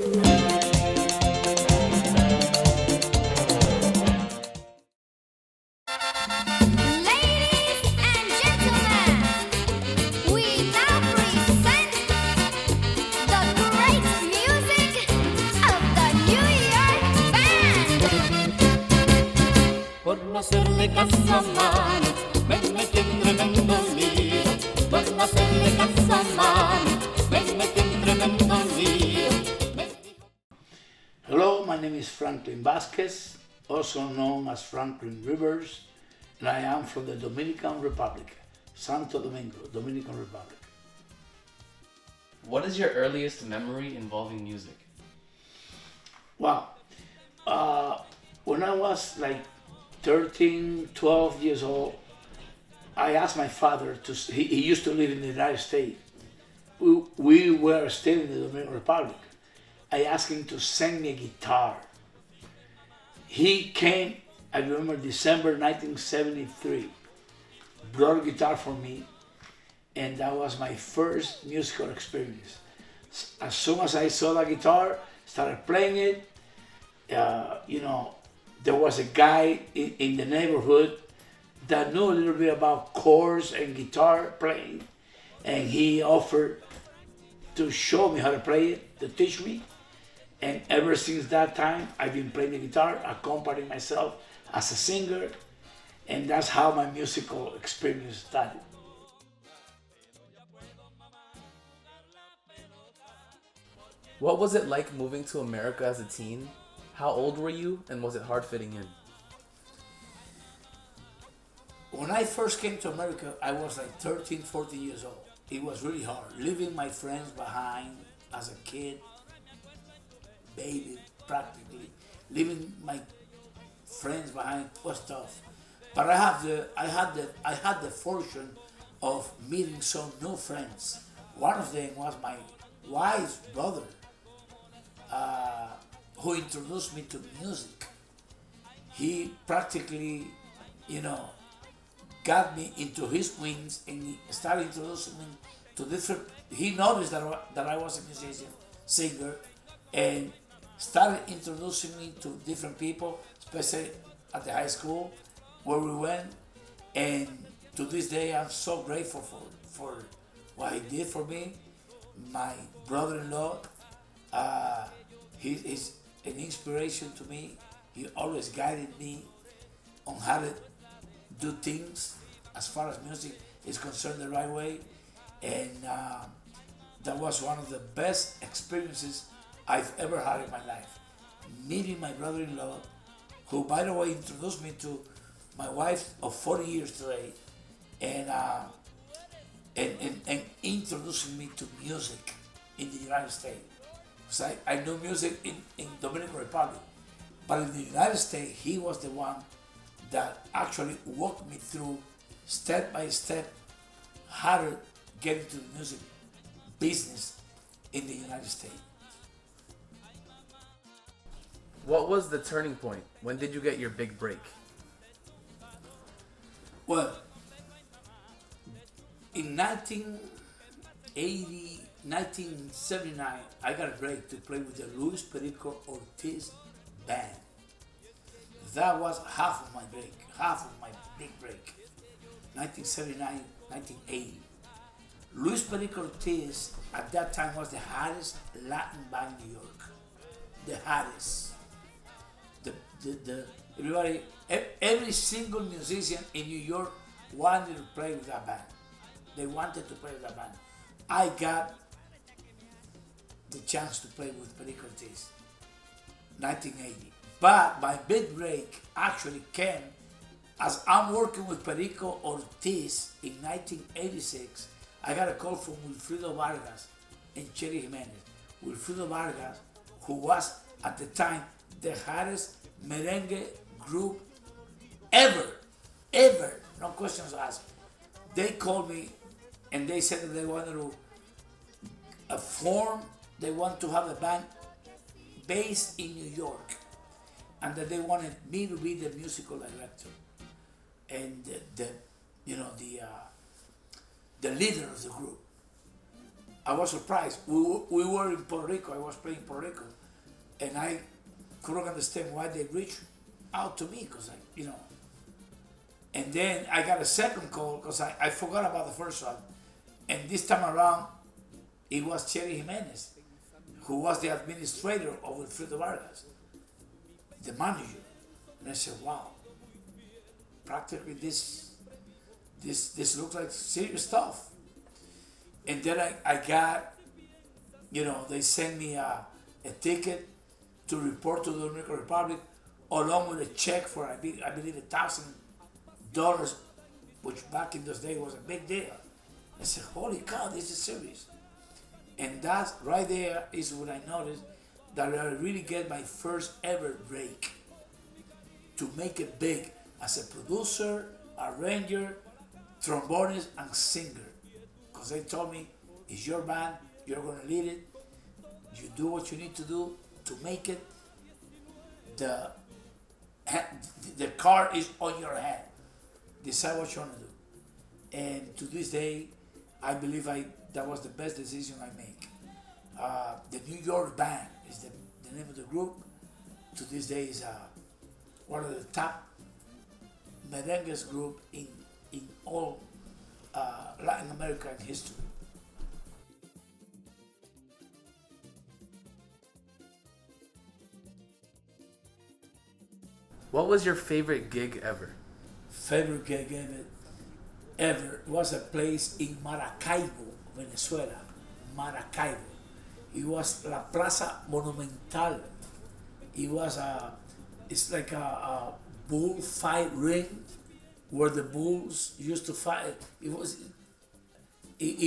Por no hacerle caso a mano, me metí en tremendo lío. Por no hacerle caso a mano, me metí en tremendo lío. Hello, my name is Franklyn Vasquez, also known as Franklyn Rivers, and I am from the Dominican Republic, Santo Domingo, Dominican Republic. What is your earliest memory involving music? Wow. When I was like 13, 12 years old, I asked my father to, he used to live in the United States. We were still in the Dominican Republic. I asked him to send me a guitar. He came, I remember December 1973, brought a guitar for me, and that was my first musical experience. As soon as I saw the guitar, started playing it, there was a guy in the neighborhood that knew a little bit about chords and guitar playing, and he offered to show me how to play it, to teach me. And ever since that time, I've been playing the guitar, accompanying myself as a singer, and that's how my musical experience started. What was it like moving to America as a teen? How old were you, and was it hard fitting in? When I first came to America, I was like 13, 14 years old. It was really hard. Leaving my friends behind as a kid, baby, practically. Leaving my friends behind was tough. But I had the fortune of meeting some new friends. One of them was my wife's brother, who introduced me to music. He practically, got me into his wings, and he started introducing me to different. He noticed that I was a musician, singer, and started introducing me to different people, especially at the high school where we went. And to this day, I'm so grateful for what he did for me. My brother-in-law, he's an inspiration to me. He always guided me on how to do things as far as music is concerned the right way. And that was one of the best experiences I've ever had in my life. Meeting my brother-in-law, who, by the way, introduced me to my wife of 40 years today, and introducing me to music in the United States. Because I knew music in Dominican Republic, but in the United States, he was the one that actually walked me through step by step how to get into the music business in the United States. What was the turning point? When did you get your big break? Well, in 1979, I got a break to play with the Luis Perico Ortiz band. That was half of my big break. 1979, 1980. Luis Perico Ortiz at that time was the hottest Latin band in New York. The hottest. Everybody, every single musician in New York wanted to play with that band. They wanted to play with that band. I got the chance to play with Perico Ortiz, 1980. But my big break actually came as I'm working with Perico Ortiz in 1986. I got a call from Wilfrido Vargas and Cherry Jimenez. Wilfrido Vargas, who was at the time the hottest merengue group ever, no questions asked. They called me and they said that they wanted to they want to have a band based in New York, and that they wanted me to be the musical director and the leader of the group. I was surprised. We were in Puerto Rico. I was playing Puerto Rico, and I couldn't understand why they reached out to me, because and then I got a second call because I forgot about the first one, and this time around it was Cherry Jimenez, who was the administrator of Wilfredo Vargas, the manager. And I said, wow, practically this looks like serious stuff. And then I got, they sent me a ticket to report to the Dominican Republic, along with a check for, I believe, $1,000, which back in those days was a big deal. I said, holy cow, this is serious. And that right there is when I noticed that I really get my first ever break to make it big as a producer, arranger, trombonist, and singer. Because they told me, it's your band, you're gonna lead it, you do what you need to do to make it. The card is on your hand. Decide what you want to do. And to this day, I believe that was the best decision I make. The New York Band is the name of the group. To this day is one of the top merengues group in all Latin American history. What was your favorite gig ever? Favorite gig ever was a place in Maracaibo, Venezuela. Maracaibo. It was La Plaza Monumental. It's like a bullfight ring where the bulls used to fight. It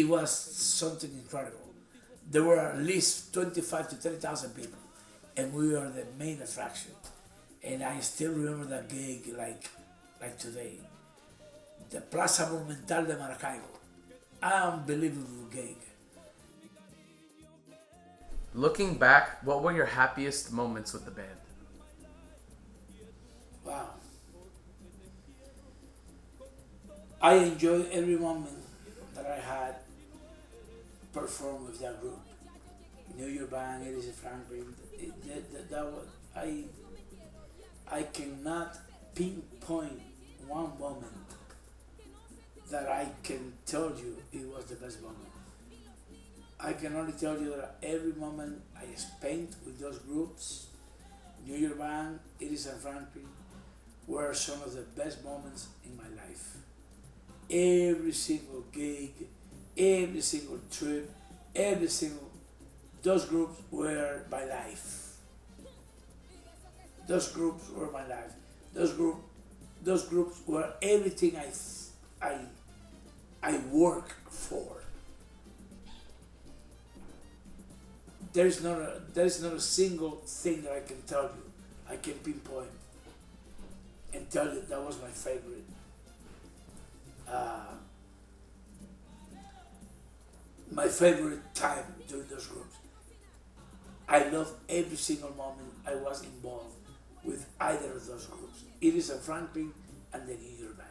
was something incredible. There were at least 25 to 30,000 people, and we were the main attraction. And I still remember that gig like today. The Plaza Monumental de Maracaibo. Unbelievable gig. Looking back, what were your happiest moments with the band? Wow. I enjoyed every moment that I had performed with that group. New York Band, it is a Franklyn. I cannot pinpoint one moment that I can tell you it was the best moment. I can only tell you that every moment I spent with those groups, New York Band, it is a Franklyn, were some of the best moments in my life. Every single gig, every single trip, those groups were my life. Those groups were my life. Those groups were everything I work for. There is not a single thing that I can tell you, I can pinpoint and tell you that was my favorite. My favorite time during those groups. I love every single moment I was involved with either of those groups. It is a Franklyn and the New York Band.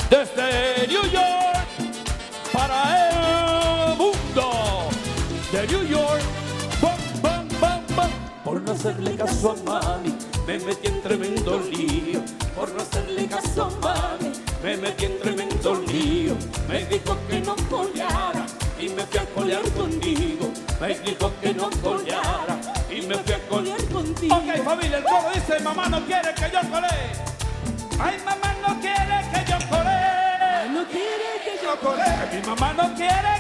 Desde New York para el mundo, de New York, bam, bam, bam, bam. Por no hacerle caso a mami, me metí en tremendo lío. Por no hacerle caso a mami, me metí en tremendo lío. Me dijo que no coleara y me fui a colear contigo. Me dijo que no coleara y me fui a colear contigo. Ok, familia, el coro dice: mamá no quiere que yo colee. Ay, mamá no quiere que yo colee. No quiere que yo colee. Mi mamá no quiere